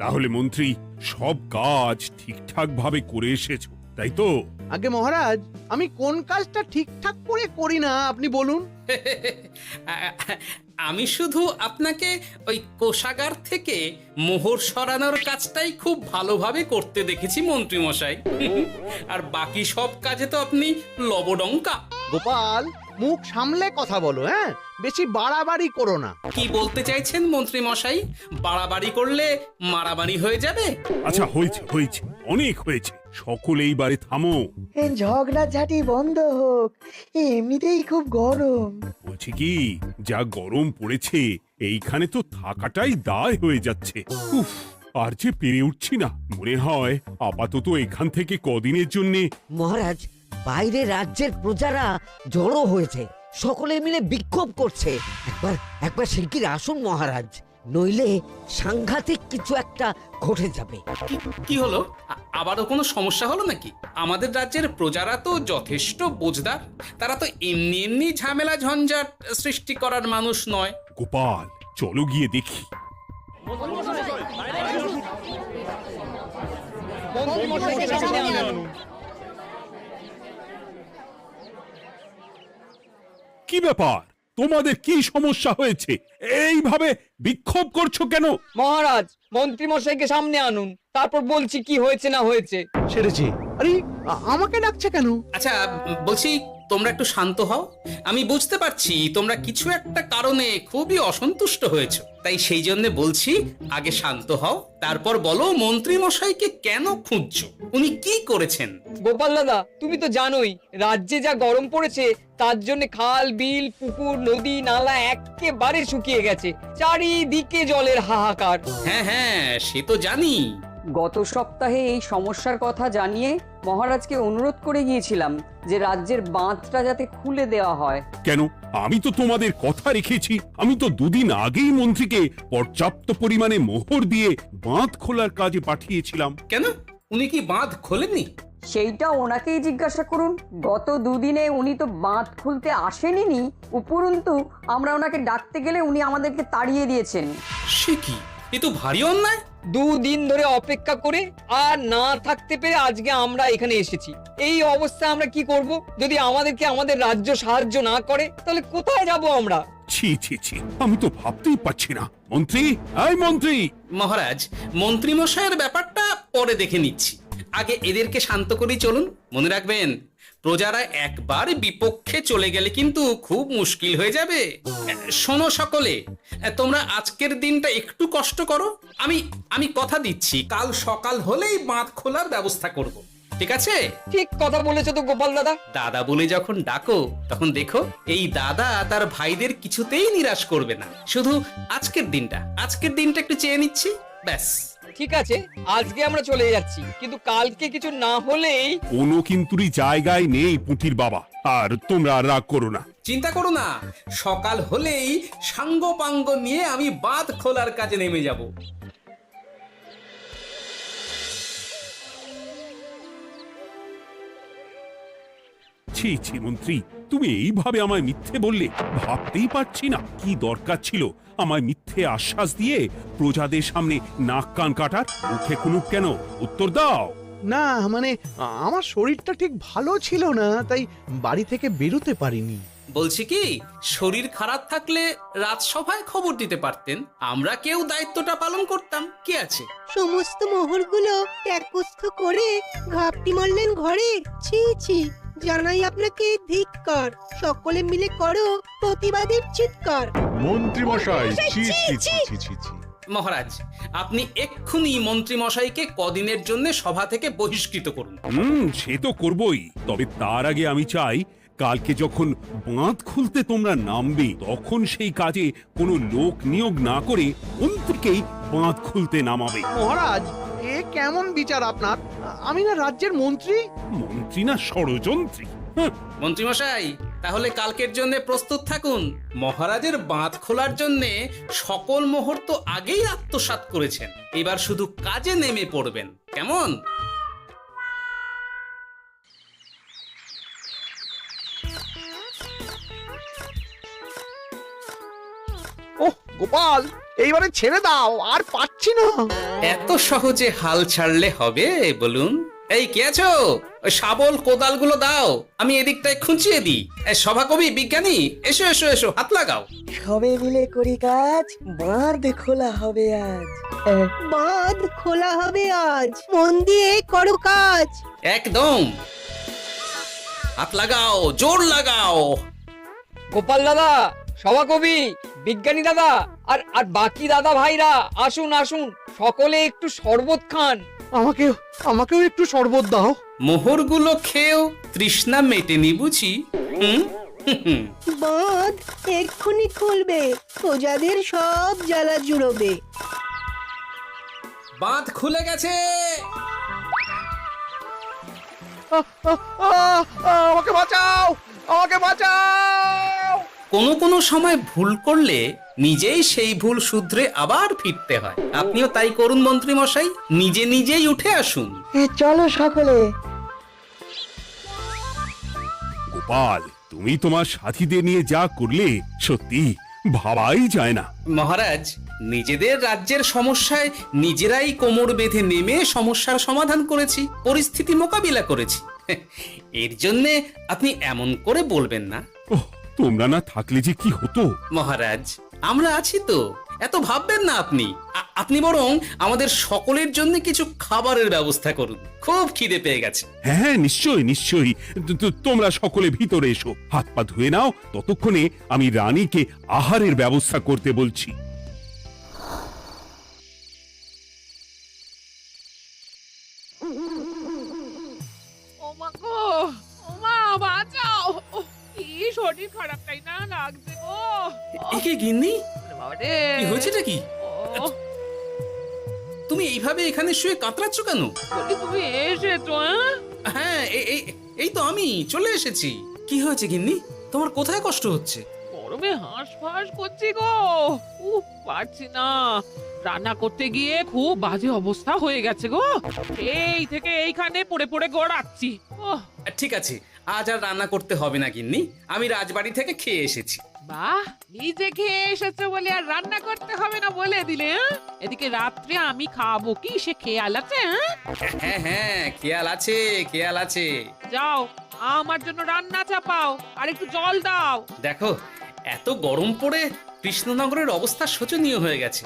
তাহলে মন্ত্রী সব কাজ ঠিকঠাক ভাবে করে এসেছো, তাই তো? আগে মহারাজ, আমি কোন কাজটা ঠিকঠাক করে করি না আপনি বলুন। আমি শুধু আপনাকে ওই কোষাগার থেকে মোহর সরানোর কাজটাই খুব ভালোভাবে করতে দেখেছি মন্ত্রী মশাই। আর বাকি সব কাজে তো আপনি লবডঙ্কা। গোপাল, মুখ সামলে কথা বলো, হ্যাঁ? বেশি বাড়াবাড়ি করো না। কি বলতে চাইছেন মন্ত্রী মশাই? বাড়াবাড়ি করলে মারামারি হয়ে যাবে? আচ্ছা, হয়েছে হয়েছে, অনেক হয়েছে, সকলে এইবারে থামো। ঝগড়াঝাটি বন্ধ হোক, এমনিতেই খুব গরম। বলছি কি, যা গরম পড়েছে এইখানে তো থাকাটাই দায় হয়ে যাচ্ছে। উফ, আর যে পেরে উঠছি না। মনে হয় আপাতত এখান থেকে কদিনের জন্যে। মহারাজ, বাইরে রাজ্যের প্রজারা জড়ো হয়েছে, সকলে মিলে বিক্ষোভ করছে। একবার একবার শিগগির আসুন মহারাজ, নইলে সাংঘাতিক কিছু একটা ঘটে যাবে। কি হলো? আবারও কোনো সমস্যা হলো নাকি? আমাদের রাজ্যের প্রজারা তো যথেষ্ট বোঝদার, তারা তো এমনি এমনি ঝামেলা ঝঞ্ঝাট সৃষ্টি করার মানুষ নয়। গোপাল, চলো গিয়ে দেখি। কি ব্যাপার, তোমাদের কি সমস্যা হয়েছে? এইভাবে বিক্ষোভ করছো কেন? মহারাজ, মন্ত্রী মশাইকে সামনে আনুন, তারপর বলছি কি হয়েছে না হয়েছে। সেরেছে। আরে, আমাকে ডাকছে কেন? আচ্ছা, বলছি তোমরা একটু শান্ত হও। আমি বুঝতে পারছি তোমরা কিছু একটা কারণে খুবই অসন্তুষ্ট হয়েছো, তাই সেই জন্য বলছি আগে শান্ত হও, তারপর বলো মন্ত্রী মশাইকে কেন খুঁজছো, উনি কি করেছেন? গোপাল দাদা, তুমি তো জানোই রাজ্যে যা গরম পড়েছে, তার জন্য খাল বিল পুকুর নদী নালা একেবারে শুকিয়ে গেছে, চারিদিকে জলের হাহাকার। হ্যাঁ হ্যাঁ, সে তো জানি। গত সপ্তাহে এই সমস্যার কথা জানিয়ে মহারাজকে অনুরোধ করে গিয়েছিলাম যে রাজ্যের বাঁধটা যাতে খুলে দেওয়া হয়। কেন? আমি তো তোমাদের কথা রেখেছি। আমি তো দুদিন আগেই মন্ত্রীকে পর্যাপ্ত পরিমাণে মোহর দিয়ে বাঁধ খোলার কাজে পাঠিয়েছিলাম। কেন, উনি কি বাঁধ খোলেননি? সেইটা ওনাকেই জিজ্ঞাসা করুন। গত দুদিনে উনি তো বাঁধ খুলতে আসেনি, উপরন্তু আমরা ওনাকে ডাকতে গেলে উনি আমাদেরকে তাড়িয়ে দিয়েছেন। সে কি, এ তো ভারী অন্যায়। দুদিন ধরে অপেক্ষা করে আর না থাকতে পেরে আজকে আমরা এখানে এসেছি। এই অবস্থায় আমরা কি করব? যদি আমাদেরকে আমাদের রাজ্য সাহায্য না করে তাহলে কোথায় যাব আমরা? ছি ছি ছি, আমি তো ভাবতেই পারছি না। মন্ত্রী, এই মন্ত্রী! মহারাজ, মন্ত্রী মশাইয়ের ব্যাপারটা পরে দেখে নিচ্ছি, আগে এদেরকে শান্ত করেই চলুন। মনে রাখবেন, প্রজারা একবার বিপক্ষে চলে গেলে কিন্তু খুব মুশকিল হয়ে যাবে। শোনো সকলে, তোমরা আজকের দিনটা একটু কষ্ট করো। আমি কথা দিচ্ছি, কাল সকাল হলেই বাঁধ খোলার ব্যবস্থা করব, ঠিক আছে? ঠিক কথা বলেছো তো গোপাল দাদা। দাদা বলে যখন ডাকো, তখন দেখো এই দাদা তার ভাইদের কিছুতেই নিরাশ করবে না। শুধু আজকের দিনটা একটু চেয়ে নিচ্ছি, ব্যাস। ঠিক আছে, আজকে আমরা চলে যাচ্ছি, কিন্তু কালকে কিছু না হলেই। কোনো কিন্তুরই জায়গায় নেই পুঁটির বাবা। আর তোমরা আর রাগ করো না। চিন্তা করো না, সকাল হলেই সাঙ্গ পাঙ্গ নিয়ে আমি বাঁধ খোলার কাজে নেমে যাব। ছি ছি মন্ত্রী, তুমি এইভাবে আমায় মিথ্যে বললে। ভাবতেই পারছি না কি দরকার ছিল আমায় মিথ্যে আশ্বাস দিয়ে প্রজাদের সামনে নাক কান কাটার। মুখে কুলুপ কেন? উত্তর দাও। না মানে, আমার শরীরটা ঠিক ভালো ছিল না, তাই বাড়ি থেকে বেরোতে পারিনি। বলছি কি, শরীর খারাপ থাকলে রাজসভায় খবর দিতে পারতেন, আমরা কেউ দায়িত্বটা পালন করতাম, কি আছে? সমস্ত মোহরগুলো একস্থ করে ঘাপটি মারলেন ঘরে। ছি ছি, জানাই আপনাকে ধিক্কার। সকলে মিলে করো প্রতিবাদের চিৎকার। মন্ত্রী মশাই, ছি ছি ছি ছি ছি ছি। মহারাজ, আপনি এক্ষুনি মন্ত্রী মশাইকে কদিনের জন্য সভা থেকে বহিষ্কৃত করুন। সে তো করবই, তবে তার আগে আমি চাই কালকে যখন বাঁধ খুলতে তোমরা নামবে, তখন সেই কাজে কোনো লোক নিয়োগ না করে মন্ত্রীকেই বাঁধ খুলতে নামাবে। মহারাজ, এ কেমন বিচার আপনার? আমি না রাজ্যের মন্ত্রী। মন্ত্রী না ষড়যন্ত্রী। মন্ত্রী মশাই, তাহলে কালকের জন্য প্রস্তুত থাকুন। মহারাজের বাঁধ খোলার জন্য সকল মোহর তো আগেই আত্মসাৎ করেছেন, এবার শুধু কাজে নেমে পড়বেন, কেমন? ওহ গোপাল, এইবারে ছেড়ে দাও, আর পাচ্ছি না। এত সহজে হাল ছাড়লে হবে বলুন? এই কে আছো? ওই শাবল কোদালগুলো দাও, আমি এদিকটায় খুঁচিয়ে দিই। সভাকবি, বিজ্ঞানী, এসো এসো এসো, হাত লাগাও। সবে মিলে করি কাজ, বাঁধ খোলা হবে আজ। বাঁধ খোলা হবে আজ, মন দিয়ে করো কাজ। একদম, হাত লাগাও, জোর লাগাও। গোপাল দাদা, সভাকবি, বিজ্ঞানী দাদা আর আর বাকি দাদা ভাইরা আসুন আসুন, সকলে একটু শরবত খান। আমাকেও একটু শরবত দাও। মোহরগুলো খেয়েও তৃষ্ণা মেটেনি বুঝি? হুম হুম। বাঁধ এক্ষুনি খুলবে, প্রজাদের সব জ্বালা জুড়োবে। বাঁধ খুলে গেছে। আমাকে বাঁচাও, আমাকে বাঁচাও। কোনো সময় ভুল করলে নিজেই সেই ভুল শুধরে আবার ফিরতে হয়। আপনিও তাই করুন মন্ত্রী মশাই, নিজে নিজেই উঠে আসুন। চলো সকলে। গোপাল, তুমি তোমার সাথীদের নিয়ে যা করলে সত্যি ভাবাই যায় না। মহারাজ, নিজেদের রাজ্যের সমস্যায় নিজেরাই কোমর বেঁধে নেমে সমস্যার সমাধান করেছি, পরিস্থিতি মোকাবিলা করেছি। এর জন্যে আপনি এমন করে বলবেন না। ওহ, তোমরা না থাকলে যে কি হতো। মহারাজ, আমরা আছি তো, এত ভাববেন না আপনি। আপনি বরং আমাদের সকলের জন্য কিছু খাবারের ব্যবস্থা করুন, খুব খিদে পেয়ে গেছে। হ্যাঁ, নিশ্চয়ই নিশ্চয়ই। তোমরা সকলে ভিতরে এসো, হাত পা ধুয়ে নাও, ততক্ষণে আমি রানীকে আহারের ব্যবস্থা করতে বলছি। ওমা গো, ওমা বাঁচাও, কি শরীর খারাপ তাই না লাগছে গো। একে গিন্নি, বাবারে, কি হয়েছেটা কি? ও, তুমি এইভাবে এখানে শুয়ে কাতরাচ্ছ কেন? বলি তুমি এসেছো? হ্যাঁ, এই তো আমি চলে এসেছি। কি হয়েছে গিন্নি? তোমার কোথায় কষ্ট হচ্ছে? গরমে হাঁসফাঁস করছি গো, পারছি না। রান্না করতে গিয়ে খুব বাজে অবস্থা হয়ে গেছে গো, এই থেকে এইখানে পড়ে পড়ে গড়াচ্ছি। ওহ, ঠিক আছে, আজ আর রান্না করতে হবে না গিন্নি, আমি রাজবাড়ি থেকে খেয়ে এসেছি। বাহ, নিজে খেয়ে এসেছো বলে আর রান্না করতে হবে না বলে দিলে, হ্যাঁ? এদিকে রাত্রে আমি খাবো কি সে খেয়াল আছে? হ্যাঁ হ্যাঁ, খেয়াল আছে, খেয়াল আছে। যাও, আমার জন্য রান্না চাপাও আর একটু জল দাও। দেখো, এত গরম পড়ে কৃষ্ণনগরের অবস্থা শোচনীয় হয়ে গেছে।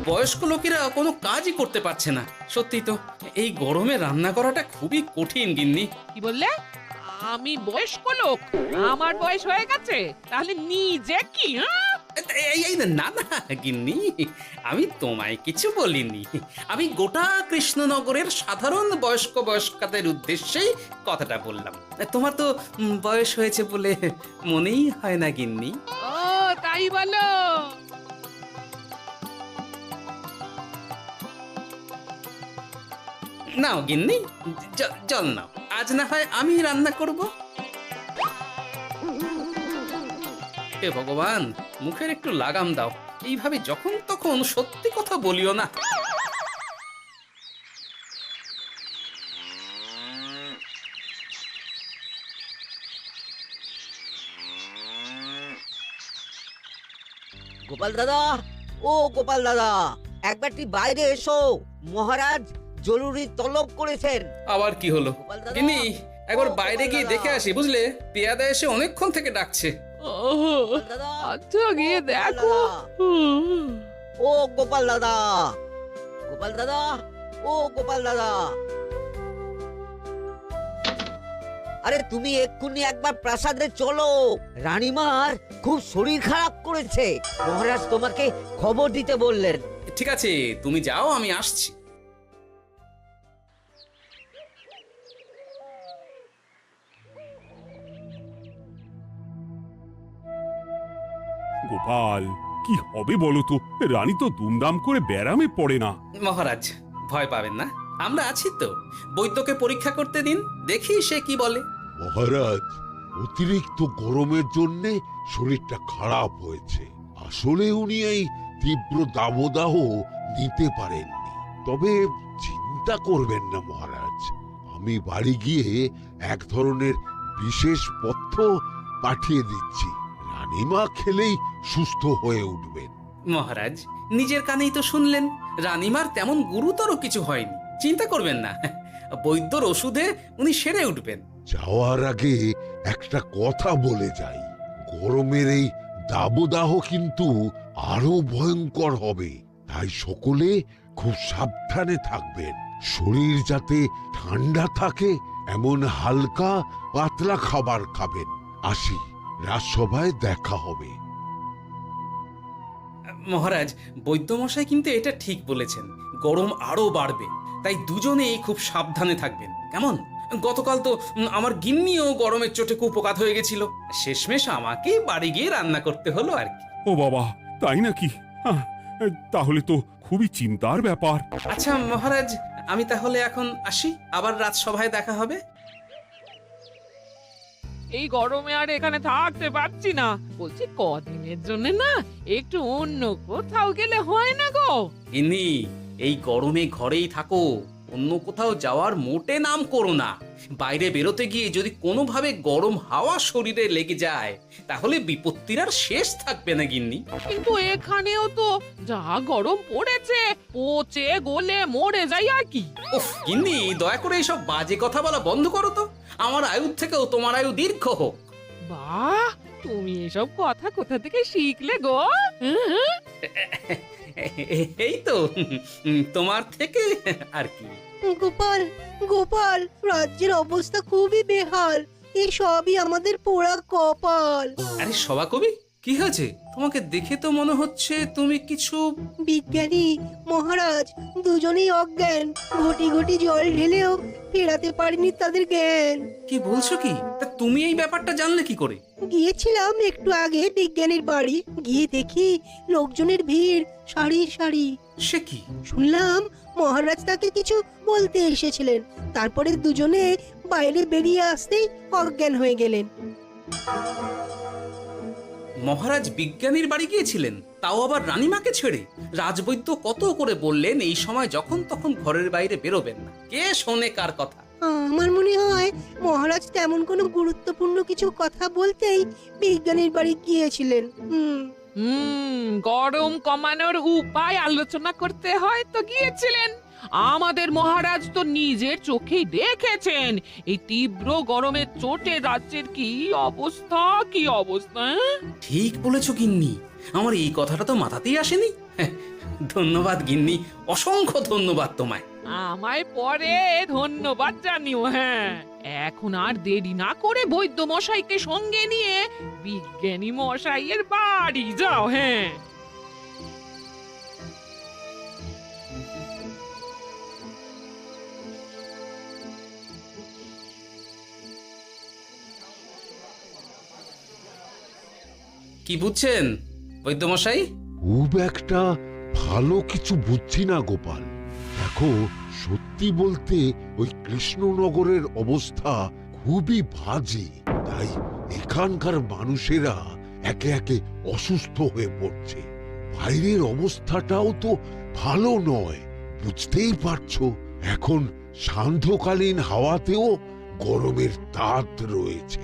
বয়স্ক লোকেরা কোনো কাজই করতে পারছে না। সত্যি তো, এই গরমে রান্না করাটা খুবই কঠিন গিন্নি। কি বললে? আমি বয়স্ক লোক? আমার বয়স হয়ে গেছে, তাহলে নিজে কি? হ্যাঁ, এই না না গিন্নি, আমি তোমায় কিছু বলিনি। আমি গোটা কৃষ্ণনগরের সাধারণ বয়স্কাদের উদ্দেশ্যেই কথাটা বললাম। তোমার তো বয়স হয়েছে বলে মনেই হয় না গিন্নি। ও তাই বলো? নাও গিন্নি, জল নাও। আজ না হয় আমি রান্না করব। হে ভগবান, মুখের একটু লাগাম দাও। এইভাবে যখন তখন সত্যি কথা বলিও না। গোপাল দাদা, ও গোপাল দাদা, একবারটি বাইরে এসো, মহারাজ জরুরি তলব করেছেন। আবার কি হলো? গোপাল দাদা, গিন্নি, একবার ও বাইরে গোপাল গিয়ে দাদা। দেখে আসি, বুঝলে? পেয়াদা এসে অনেকক্ষণ থেকে ডাকছে। গোপাল দাদা, আচ্ছা গিয়ে গোপাল দেখো। দাদা, ও গোপাল দাদা, গোপাল দাদা, ও গোপাল দাদা, আরে তুমি এক্ষুনি একবার প্রাসাদে চলো, রানীমার খুব শরীর খারাপ করেছে, মহারাজ তোমাকে খবর দিতে বললেন। ঠিক আছে, তুমি যাও, আমি আসছি। গোপাল, কি হবে বলো তো? রানী তো দুমদাম করে ব্যারামে পড়ে না। মহারাজ, ভয় পাবেন না, আমরা আছি তো। বৈদ্যকে পরীক্ষা করতে দিন, দেখি সে কি বলে। মহারাজ, অতিরিক্ত গরমের জন্য শরীরটা খারাপ হয়েছে। আসলে উনি এই তীব্র দাবদাহ নিতে পারেননি। তবে চিন্তা করবেন না মহারাজ, আমি বাড়ি গিয়ে এক ধরনের বিশেষ পথ্য পাঠিয়ে দিচ্ছি। রানীমা খেলেই সুস্থ হয়ে উঠবেন। মহারাজ, নিজের কানেই তো শুনলেন রানীমার তেমন গুরুতর কিছু হয়নি, চিন্তা করবেন না। বৈদ্যর ওষুধে উনি সেরে উঠবেন। যাওয়ার আগে একটা কথা বলে যাই, গরমের এই দাবদাহ কিন্তু আরো ভয়ঙ্কর হবে, তাই সকলে খুব সাবধানে থাকবেন। শরীর যাতে ঠান্ডা থাকে এমন হালকা পাতলা খাবার খাবেন। আসি, রাজসভায় দেখা হবে। মহারাজ, বৈদ্যমশাই কিন্তু এটা ঠিক বলেছেন, গরম আরো বাড়বে, তাই দুজনেই খুব সাবধানে থাকবেন, কেমন? গতকাল তো আমার গিন্নিও গরমের চোটে কুপোকাত হয়ে গেছিল, শেষমেশ আমাকে বাড়ি গিয়ে রান্না করতে হলো আর কি। ও বাবা, তাই নাকি? তাহলে তো খুবই চিন্তার ব্যাপার। আচ্ছা মহারাজ, আমি তাহলে এখন আসি, আবার রাজসভায় দেখা হবে। এই গরমে আর এখানে থাকতে পারছি না, বলছি কদিনের জন্য না একটু অন্য কোথাও গেলে হয় না গো? ইনি এই গরমে ঘরেই থাকো, অন্য কোথাও যাওয়ার মোটে নাম করো না। বাইরে বেরোতে গিয়ে যদি কোনোভাবে গরম হাওয়া শরীরে লেগে যায় তাহলে বিপত্তির আর শেষ থাকবে না গিন্নি। কিন্তু এখানেও তো যা গরম পড়েছে, পচে গলে মরে যাই আর কি। উফ গিন্নি, দয়া করে এইসব বাজে কথা বলা বন্ধ করো তো, আমার আয়ুর থেকেও তোমার আয়ু দীর্ঘ হোক। বাহ, তুমি এসব কথা কোথা থেকে শিখলে গো? হুম? এই তো তোমার থেকে আর কি। গোপাল, গোপাল, রাজ্যের অবস্থা খুবই বেহাল। এই সবই আমাদের পোড়া কপাল। আরে সভা কবি, কি হয়েছে? তোমাকে দেখে তো মনে হচ্ছে তুমি কিছু... বিজ্ঞানী মহারাজ দুজনেই অজ্ঞান, ঘটি ঘটি জল ঢেলেও ফেরাতে পারেনি তাদের জ্ঞান। কি বলছো কি? তা তুমি এই ব্যাপারটা জানলে কি করে? গিয়েছিলাম একটু আগে বিজ্ঞানীর বাড়ি, গিয়ে দেখি লোকজনের ভিড় সারি সারি। সে কি? শুনলাম মহারাজ তাকে কিছু বলতে এসেছিলেন, তারপরে দুজনে বাইরে বেরিয়ে আসতেই অজ্ঞান হয়ে গেলেন। মহারাজ বিজ্ঞানীর বাড়ি গিয়েছিলেন, তাও আবার রানীমাকে ছেড়ে? রাজবৈদ্য কত করে বললেন এই সময় যখন তখন ঘরের বাইরে বেরোবেন না, কে শোনে কার কথা? আমার মনে হয় মহারাজ তেমন কোনো গুরুত্বপূর্ণ কিছু কথা বলতেই বিজ্ঞানীর বাড়ি গিয়েছিলেন। গরম কমানোর উপায় আলোচনা করতে হয় তো গিয়েছিলেন। আমাদের মহারাজ তো নিজের চোখেই দেখেছেন এই তীব্র গরমের চোটে রাজ্যের কি অবস্থা, কি অবস্থা। ঠিক বলেছো গিন্নি, আমার এই কথাটা তো মাথাতেই আসেনি। ধন্যবাদ গিন্নি, অসংখ্য ধন্যবাদ তোমায়। আমায় পরে ধন্যবাদ জানিও। হ্যাঁ, এখন আর দেরি না করে বৈদ্য মশাইকে সঙ্গে নিয়ে বিজ্ঞানী মশাইয়ের বাড়ি যাও। হ্যাঁ, কি বুঝছেন বৈদ্যমশাই? খুব একটা ভালো কিছু বুঝছি না গোপাল। দেখো, সত্যি বলতে ওই কৃষ্ণনগরের অবস্থা খুবই বাজে, তাই এখানকার মানুষেরা একে একে অসুস্থ হয়ে পড়ছে। বাইরের অবস্থাটাও তো ভালো নয়, বুঝতেই পারছো। এখন সান্ধ্যকালীন হাওয়াতেও গরমের তাত রয়েছে।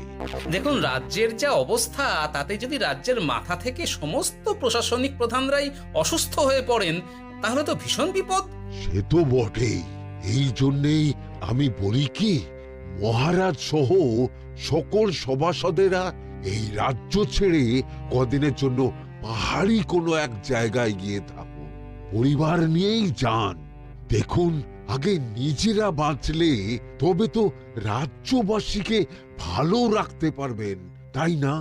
দেখুন, রাজ্যের যা অবস্থা তাতে যদি রাজ্যের মাথা থেকে সমস্ত প্রশাসনিক প্রধানরাই অসুস্থ হয়ে পড়েন তাহলে তো ভীষণ বিপদ। সে তো বটেই, এই জন্যেই আমি বলি কি, মহারাজ সহ সকল সভাসদেরা এই রাজ্য ছেড়ে কদিনের জন্য পাহাড়ি কোনো এক জায়গায় গিয়ে থাকুন, পরিবার নিয়েই যান। দেখুন, আগে নিজেরা বাঁচলে তবে তো রাজ্যবাসীকে ভালো রাখতে পারবেন, তাই না?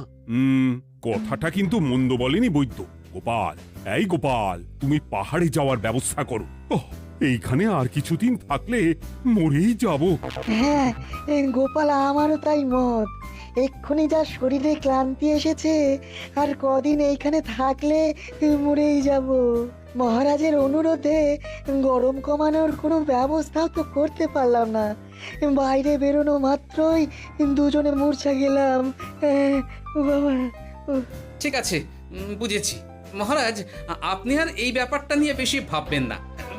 কথাটা কিন্তু মন্দ বলেনি বৈদ্য। গোপাল, এই গোপাল, তুমি পাহাড়ে যাওয়ার ব্যবস্থা করো। এইখানে আর কিছুদিন থাকলে মরেই যাব। হ্যাঁ গোপাল, আমারও তাই মত। এক্ষুনি যা শরীরে ক্লান্তি এসেছে, আর কদিন এইখানে থাকলে মরেই যাব। মহারাজের অনুরোধে গরম কমানোর কোনো ব্যবস্থাও তো করতে পারলাম না, বাইরে বেরোনো মাত্রই দুজনে মূর্ছা গেলাম। বাবা, ঠিক আছে, বুঝেছি। মহারাজ, আপনি আর এই ব্যাপারটা নিয়ে বেশি ভাববেন না।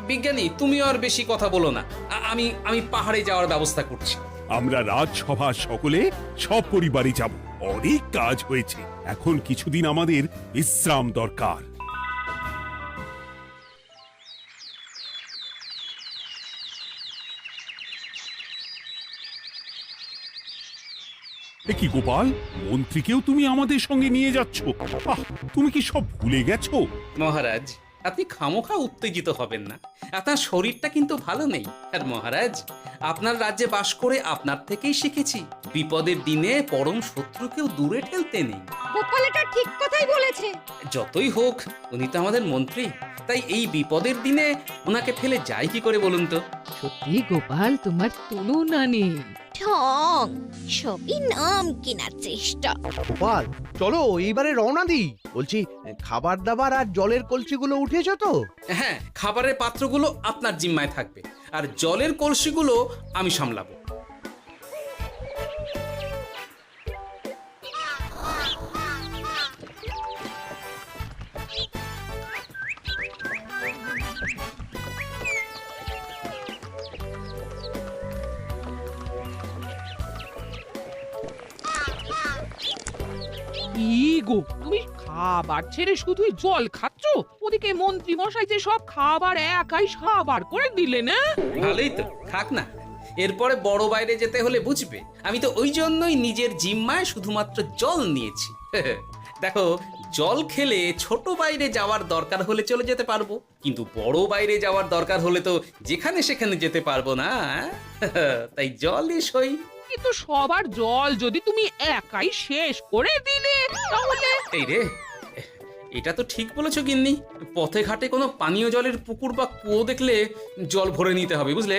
বিজ্ঞানী, তুমিও আর বেশি কথা বলো না। আমি পাহাড়ে যাওয়ার ব্যবস্থা করছি। আমরা রাজসভা সকলে সব পরিবারই যাব। অনেক কাজ হয়েছে, এখন কিছুদিন আমাদের বিশ্রাম দরকার। এ কি গোপাল, মন্ত্রীকেও তুমি আমাদের সঙ্গে নিয়ে যাচ্ছ? আহ, তুমি কি সব ভুলে গেছো? মহারাজ, আপনি খামোখা উত্তেজিত হবেন না। আপনার শরীরটা কিন্তু ভালো নেই। আর মহারাজ, আপনার রাজ্যে বাস করে আপনার থেকেই শিখেছি বিপদের দিনে পরম শত্রুকেও দূরে ঠেলতে নেই। গোপাল এটা ঠিক কথাই বলেছে। যতই হোক, উনি তো আমাদের মন্ত্রী, তাই এই বিপদের দিনে ওনাকে ফেলে যায় কি করে বলুন তো? সত্যি গোপাল, তোমার তুলনা নেই। ঠং, সবই নাম কেনার চেষ্টা। গোপাল, চলো এইবারে রওনা দিই। বলছি, খাবার দাবার আর জলের কলসিগুলো উঠেছো তো? হ্যাঁ, খাবারের পাত্রগুলো আপনার জিম্মায় থাকবে, আর জলের কলসিগুলো আমি সামলাবো। কি গো, তুমি খাবার ছেড়ে শুধুই জল খাচ্ছ? ওদিকে মন্ত্রী মশাই যে সব খাবার একাই সাবার করে দিলে না? ভালোই তো, থাক না। এরপরে বড় বাইরে যেতে হলে বুঝবে, আমি তো ওই জন্যই নিজের জিম্মায় শুধুমাত্র জল নিয়েছি। দেখো, জল খেলে ছোট বাইরে যাওয়ার দরকার হলে চলে যেতে পারবো, কিন্তু বড় বাইরে যাওয়ার দরকার হলে তো যেখানে সেখানে যেতে পারবো না। তাই জলই সই। কিন্তু সবার জল যদি তুমি একাই শেষ করে দিলে তাহলে? এই রে, এটা তো ঠিক বলেছো গিন্নি। পথে ঘাটে কোনো পানীয় জলের পুকুর বা কুয়ো দেখলে জল ভরে নিতে হবে, বুঝলে?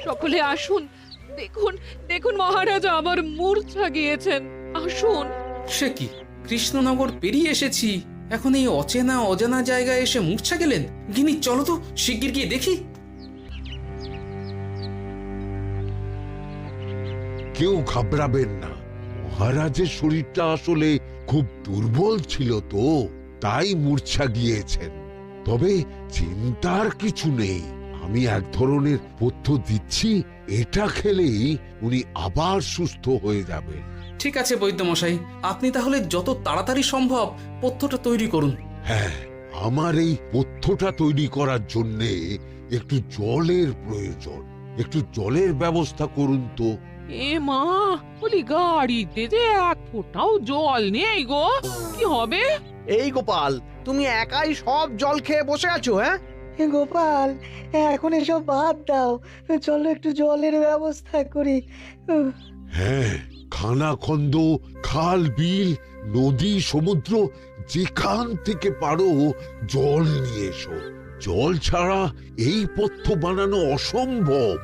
সকলে আসুন, দেখুন দেখুন, মহারাজ আমার মূর্ছা গিয়েছেন। আসুন। সে কি, কৃষ্ণনগর পেরিয়ে এসেছি, এখন এই অচেনা অজানা জায়গায় এসে মূর্ছা গেলেন? গিনি, চলো তো শিগগির গিয়ে দেখি। কেউ ঘাবড়াবেন না, মহারাজের শরীরটা আসলে খুব দুর্বল ছিল তো, তাই মূর্ছা গিয়েছেন। তবে চিন্তার কিছু নেই, আমি এক ধরনের পথ্য দিচ্ছি, এটা খেলেই উনি আবার সুস্থ হয়ে যাবেন। ঠিক আছে বৈদ্যমশাই, আপনি তাহলে যত তাড়াতাড়ি সম্ভব পথ্যটা তৈরি করুন। হ্যাঁ, আমার এই পথ্যটা তৈরি করার জন্যে একটু জলের প্রয়োজন। একটু জলের ব্যবস্থা করুন তো। এ মা, বলি গাড়িতে যে এক ফোঁটাও জল নেই গো, কি হবে? এই গোপাল, তুমি একাই সব জল খেয়ে বসে আছো? হ্যাঁ গোপাল, এখন এসব বাদ দাও, চলো একটু জলের ব্যবস্থা করি। হ্যাঁ, খানাখন্দ, খাল, বিল, নদী, সমুদ্র, যেখান থেকে পারো জল নিয়ে এসো। জল ছাড়া এই পথ্য বানানো অসম্ভব।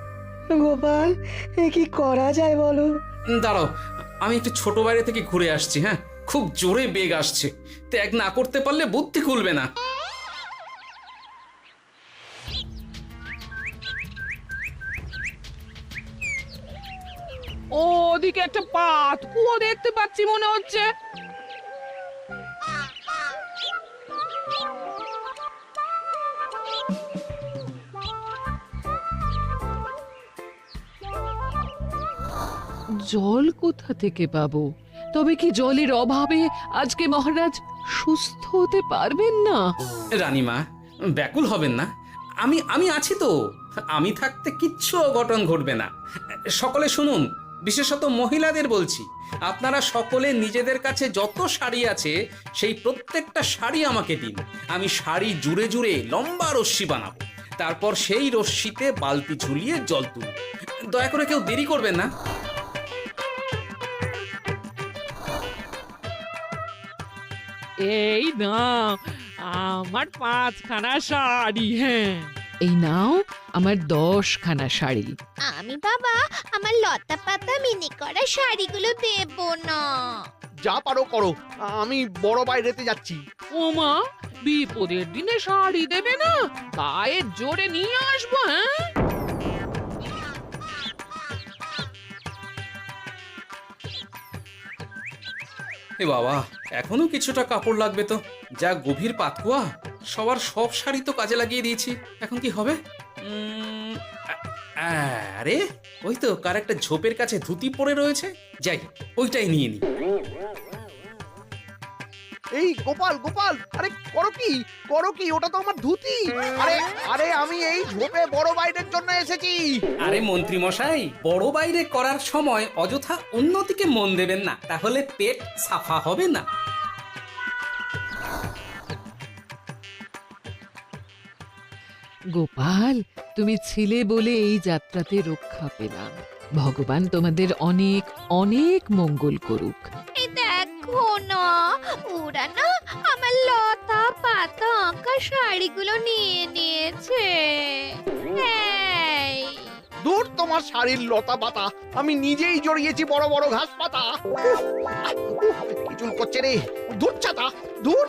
গোপাল, এ কি করা যায় বলো? দাঁড়াও, আমি একটু ছোট বাইরে থেকে ঘুরে আসছি। হ্যাঁ, খুব জোরে বেগ আসছে, ত্যাগ না করতে পারলে বুদ্ধি খুলবে না। ওদিকে একটা পাত কুয়ো দেখতে পাচ্ছি মনে হচ্ছে। জল কোথা থেকে পাবো? তবে কি জলের অভাবে আজকে মহারাজ সুস্থ হতে পারবেন না? রানীমা, ব্যাকুল হবেন না, আমি আছি তো। আমি থাকতে কিচ্ছু অঘটন ঘটবে না। সকলে শুনুন, বিশেষত মহিলাদের বলছি, আপনারা সকলে নিজেদের কাছে যত শাড়ি আছে সেই প্রত্যেকটা শাড়ি আমাকে দিন। আমি শাড়ি জুড়ে জুড়ে লম্বা রশ্মি বানাবো, তারপর সেই রশ্মিতে বালতি ঝুলিয়ে জল তুলব। দয়া করে কেউ দেরি করবেন না। এই নাও আমার 5খানা শাড়ি। হ্যাঁ, এই নাও আমার 10খানা শাড়ি। আমি বাবা আমার লতা পাতা মিনি করা শাড়িগুলো দেব না। যা পারো করো, আমি বড় বাইরেতে যাচ্ছি। ওমা, বিপদের দিনে শাড়ি দেবে না? গায়ের জোরে নিয়ে আসবো। হ্যাঁ, এ বাবা, এখনো কিছুটা কাপড় লাগবে তো। যা গভীর পাতকুয়া, সবার সব শাড়ি তো কাজে লাগিয়ে দিয়েছি, এখন কি হবে? আরে ওই তো কার একটা ঝোপের কাছে ধুতি পড়ে রয়েছে, যাই ওইটাই নিয়ে নি। এই গোপাল গোপাল, আরে করো কি ওটা তো আমার ধুতি। আরে আরে আমি এই ঝোপে বড় বাইরের জন্য এসেছি। আরে মন্ত্রী মশাই, বড় বাইরে করার সময় অযথা অন্যদিকে মন দেবেন না, তাহলে পেট সাফা হবে না। গোপাল, তুমি ছিলে বলে এই যাত্রাতে রক্ষা পেলাম। ভগবান তোমাদের অনেক অনেক মঙ্গল করুক। এই দেখো না, ওরা না আমার লতা পাতা আঁকা শাড়িগুলো নিয়ে নিয়েছে। এই দূর তোমার শাড়ির লতা পাতা, আমি নিজেই জড়িয়েছি বড় বড় ঘাস পাতা। কি চুল করছে রে, দূর ছাতা দূর।